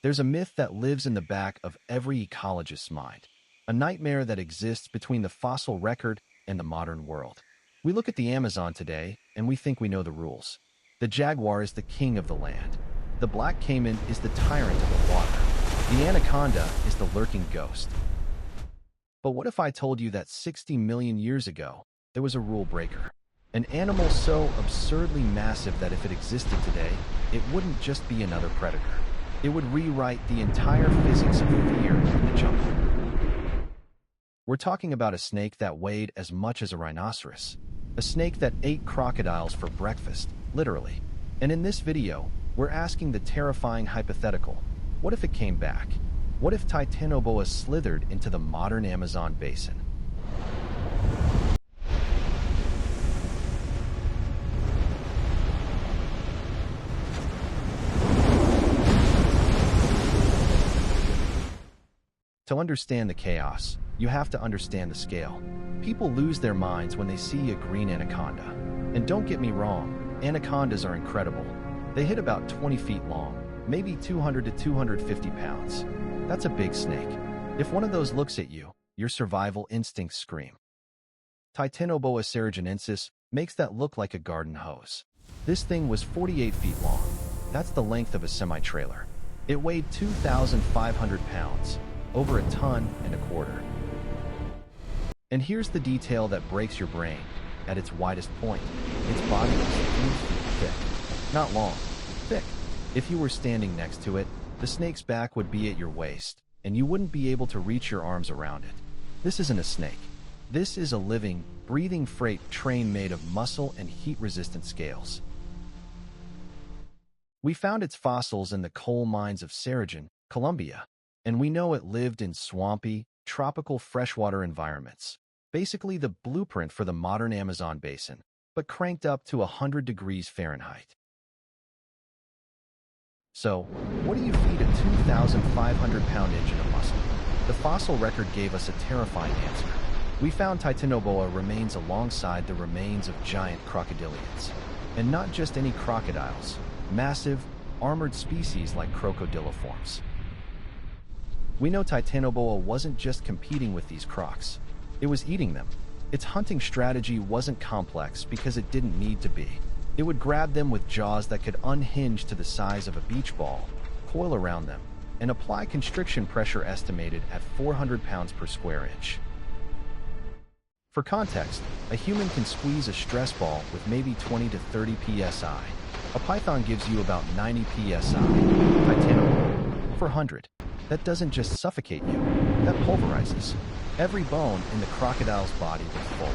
There's a myth that lives in the back of every ecologist's mind, a nightmare that exists between the fossil record and the modern world. We look at the Amazon today, and we think we know the rules. The jaguar is the king of the land. The black caiman is the tyrant of the water. The anaconda is the lurking ghost. But what if I told you that 60 million years ago, there was a rule breaker? An animal so absurdly massive that if it existed today, it wouldn't just be another predator. It would rewrite the entire physics of fear in the jungle. We're talking about a snake that weighed as much as a rhinoceros. A snake that ate crocodiles for breakfast, literally. And in this video, we're asking the terrifying hypothetical, what if it came back? What if Titanoboa slithered into the modern Amazon basin? To understand the chaos, you have to understand the scale. People lose their minds when they see a green anaconda. And don't get me wrong, anacondas are incredible. They hit about 20 feet long, maybe 200 to 250 pounds. That's a big snake. If one of those looks at you, your survival instincts scream. Titanoboa cerrejonensis makes that look like a garden hose. This thing was 48 feet long. That's the length of a semi-trailer. It weighed 2,500 pounds, over a ton and a quarter. And here's the detail that breaks your brain. At its widest point, its body was 3 feet thick. Not long, thick. If you were standing next to it, the snake's back would be at your waist, and you wouldn't be able to reach your arms around it. This isn't a snake. This is a living, breathing freight train made of muscle and heat-resistant scales. We found its fossils in the coal mines of Cerrejon, Colombia, and we know it lived in swampy, tropical freshwater environments. Basically the blueprint for the modern Amazon basin, but cranked up to 100 degrees Fahrenheit. So, what do you feed a 2,500-pound engine of muscle? The fossil record gave us a terrifying answer. We found Titanoboa remains alongside the remains of giant crocodilians. And not just any crocodiles, massive, armored species like crocodiliforms. We know Titanoboa wasn't just competing with these crocs. It was eating them. Its hunting strategy wasn't complex because it didn't need to be. It would grab them with jaws that could unhinge to the size of a beach ball, coil around them, and apply constriction pressure estimated at 400 pounds per square inch. For context, a human can squeeze a stress ball with maybe 20 to 30 psi. A python gives you about 90 psi. Titanoboa, 400. That doesn't just suffocate you, that pulverizes. Every bone in the crocodile's body would fold.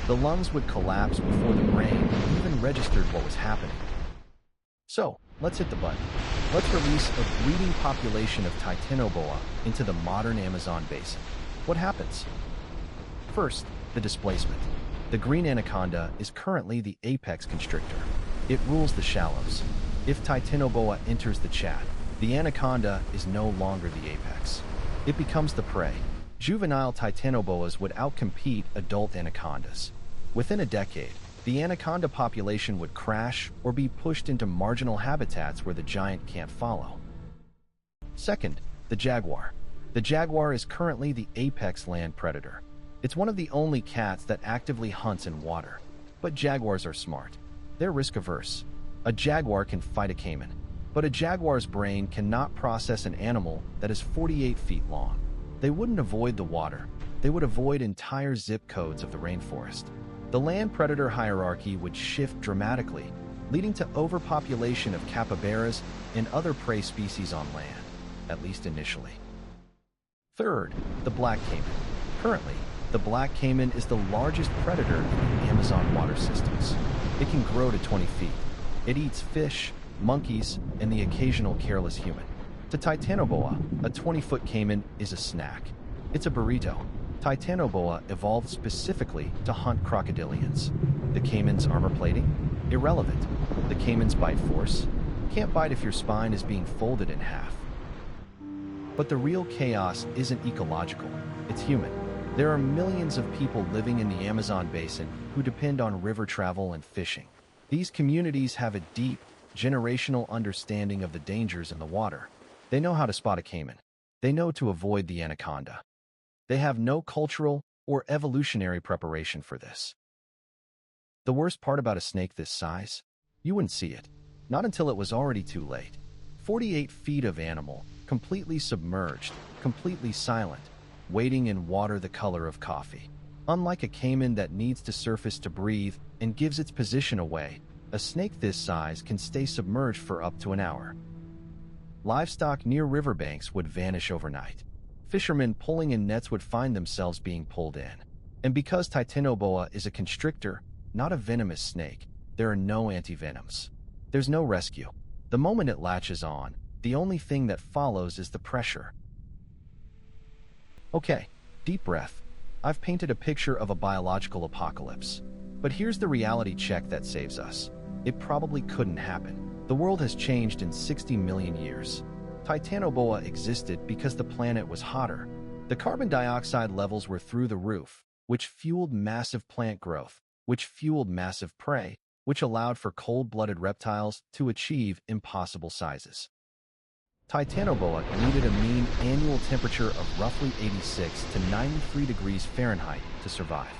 The lungs would collapse before the brain even registered what was happening. So, let's hit the button. Let's release a breeding population of Titanoboa into the modern Amazon basin. What happens? First, the displacement. The green anaconda is currently the apex constrictor. It rules the shallows. If Titanoboa enters the chat, the anaconda is no longer the apex. It becomes the prey. Juvenile Titanoboas would outcompete adult anacondas. Within a decade, the anaconda population would crash or be pushed into marginal habitats where the giant can't follow. Second, the jaguar. The jaguar is currently the apex land predator. It's one of the only cats that actively hunts in water. But jaguars are smart. They're risk-averse. A jaguar can fight a caiman, but a jaguar's brain cannot process an animal that is 48 feet long. They wouldn't avoid the water. They would avoid entire zip codes of the rainforest. The land-predator hierarchy would shift dramatically, leading to overpopulation of capybaras and other prey species on land, at least initially. Third, the black caiman. Currently, the black caiman is the largest predator in the Amazon water systems. It can grow to 20 feet. It eats fish, monkeys, and the occasional careless human. To Titanoboa, a 20-foot caiman is a snack. It's a burrito. Titanoboa evolved specifically to hunt crocodilians. The caiman's armor plating? Irrelevant. The caiman's bite force? Can't bite if your spine is being folded in half. But the real chaos isn't ecological, it's human. There are millions of people living in the Amazon basin who depend on river travel and fishing. These communities have a deep, generational understanding of the dangers in the water. They know how to spot a caiman. They know to avoid the anaconda. They have no cultural or evolutionary preparation for this. The worst part about a snake this size? You wouldn't see it. Not until it was already too late. 48 feet of animal, completely submerged, completely silent, waiting in water the color of coffee. Unlike a caiman that needs to surface to breathe and gives its position away, a snake this size can stay submerged for up to an hour. Livestock near riverbanks would vanish overnight. Fishermen pulling in nets would find themselves being pulled in. And because Titanoboa is a constrictor, not a venomous snake, there are no antivenoms. There's no rescue. The moment it latches on, the only thing that follows is the pressure. Okay, deep breath. I've painted a picture of a biological apocalypse. But here's the reality check that saves us. It probably couldn't happen. The world has changed in 60 million years. Titanoboa existed because the planet was hotter. The carbon dioxide levels were through the roof, which fueled massive plant growth, which fueled massive prey, which allowed for cold-blooded reptiles to achieve impossible sizes. Titanoboa needed a mean annual temperature of roughly 86 to 93 degrees Fahrenheit to survive.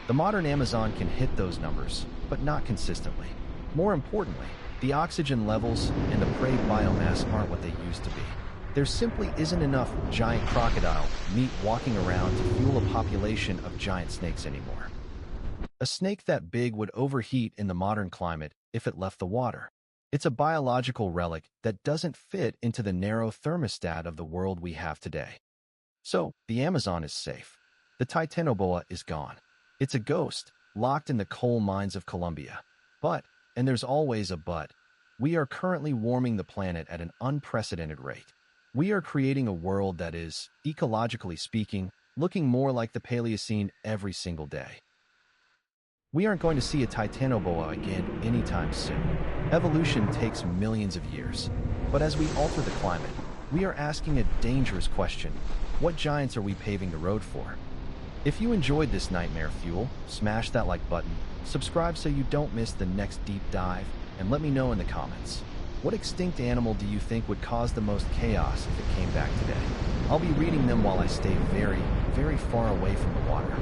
The modern Amazon can hit those numbers, but not consistently. More importantly, the oxygen levels and the prey biomass aren't what they used to be. There simply isn't enough giant crocodile meat walking around to fuel a population of giant snakes anymore. A snake that big would overheat in the modern climate if it left the water. It's a biological relic that doesn't fit into the narrow thermostat of the world we have today. So, the Amazon is safe. The Titanoboa is gone. It's a ghost, locked in the coal mines of Colombia. But, and there's always a but, we are currently warming the planet at an unprecedented rate. We are creating a world that is, ecologically speaking, looking more like the Paleocene every single day. We aren't going to see a Titanoboa again anytime soon. Evolution takes millions of years. But as we alter the climate, we are asking a dangerous question. What giants are we paving the road for? If you enjoyed this nightmare fuel, smash that like button, subscribe so you don't miss the next deep dive, and let me know in the comments. What extinct animal do you think would cause the most chaos if it came back today? I'll be reading them while I stay very, very far away from the water.